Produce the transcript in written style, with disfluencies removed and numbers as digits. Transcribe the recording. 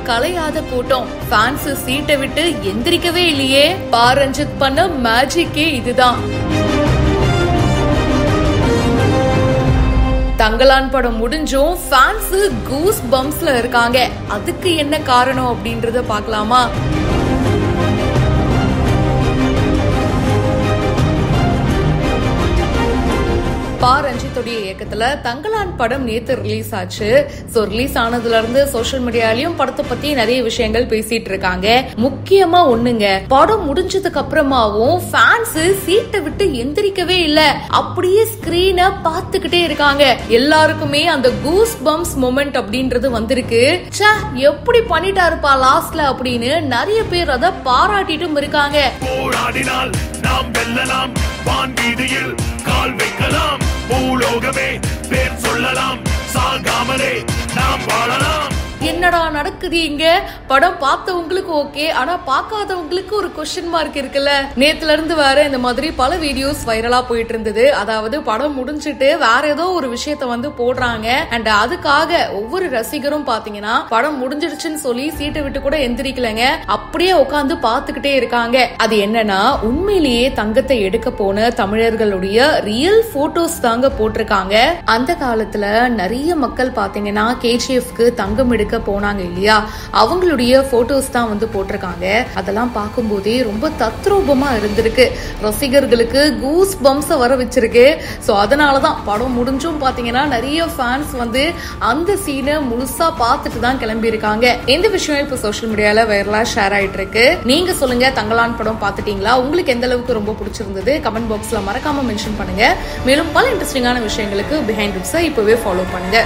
கலையாத கூட்டம். ஃபேன்ஸ் சீட்டை விட்டு எந்திரிக்கவே இல்லையே. பாரஞ்சித் பண்ண மேஜிக்கே இதுதான். தங்கலான் படம் முடிஞ்சும் ஃபேன்ஸ் கூஸ் பம்ப்ஸ்ல இருக்காங்க. அதுக்கு என்ன காரணம் அப்படின்றத பார்க்கலாமா? ரஞ்சித்துடைய இயக்கத்துல தங்கலான் படம் நேத்து ரிலீஸ் ஆச்சு. சோ ரிலீஸ் ஆனதுல இருந்து சோசியல் மீடியாலயும் படத்தை பத்தி நிறைய விஷயங்கள் பேசிட்டு இருக்காங்க. முக்கியமா ஒண்ணுங்க, படம் முடிஞ்சதுக்கு அப்புறமாவும் ஃபேன்ஸ் சீட்டை விட்டு எந்திரிக்கவே இல்ல, அப்படியே ஸ்கிரீனை பார்த்துக்கிட்டே இருக்காங்க. எல்லாருக்குமே அந்த கூஸ் பம்ப்ஸ் மொமெண்ட் அப்படின்றது வந்திருக்கு. ச்சே, எப்படி பண்ணிட்டாருப்பா லாஸ்ட்ல அப்படின்னு நிறைய பேர் அதை பாராட்டிட்டும் இருக்காங்க. நாம் வெல்லலாம், வான்வீதியில் கால் வைக்கலாம், பூலோகமே பேர் சொல்லலாம், சாகாமலே நாம் வாழலாம். என்னடா நடக்குது இங்க? படம் பார்த்தவங்களுக்கு ஓகே, ஆனா பார்க்காதவங்களுக்கு ஒரு கொஸ்டின் மார்க் இருக்குல்ல. நேத்துல இருந்து வேற இந்த மாதிரி பல வீடியோஸ் வைரலா போயிட்டு இருந்தது. அதாவது படம் முடிஞ்சிட்டு வேற ஏதோ ஒரு விஷயத்த போடுறாங்க. அண்ட் அதுக்காக ஒவ்வொரு ரசிகரும் பாத்தீங்கன்னா படம் முடிஞ்சிடுச்சுன்னு சொல்லி சீட்டை விட்டு கூட எந்திரிக்கலங்க, அப்படியே உட்காந்து பாத்துக்கிட்டே இருக்காங்க. அது என்னன்னா, உண்மையிலேயே தங்கத்தை எடுக்க போன தமிழர்களுடைய ரியல் போட்டோஸ் தாங்க போட்டிருக்காங்க. அந்த காலத்துல நிறைய மக்கள் பாத்தீங்கன்னா கேஜிஎஃப்க்கு தங்கம் எடுக்க போனாங்க இல்லையா, அவங்களுடைய போட்டோஸ் தான் போட்டிருக்காங்க. அதெல்லாம் பார்க்கும் போதே ரொம்ப தத்ரூபமா இருந்திருக்கு. ரசிகர்களுக்கு கூஸ் பம்ப்ஸ் வர வச்சிருக்கு. சோ அதனாலதான் படம் முடிஞ்சும் பாத்தீங்கன்னா நிறைய ஃபேன்ஸ் அந்த சீனை முழுசா பார்த்துட்டு தான் கிளம்பி இருக்காங்க. இந்த விஷயம் இப்ப சோசியல் மீடியால வைரலா ஷேர் ஆயிட்டு இருக்கு. நீங்க சொல்லுங்க, தங்கலான் படம் பாத்துட்டீங்களா? உங்களுக்கு எந்த அளவுக்கு ரொம்ப பிடிச்சிருந்தது? கமெண்ட் பாக்ஸ்ல மறக்காம மென்ஷன் பண்ணுங்க. மேலும் பல இன்ட்ரெஸ்டிங்கான விஷயங்களுக்கு பிஹைண்ட் டிப்ஸை இப்பவே ஃபாலோ பண்ணுங்க.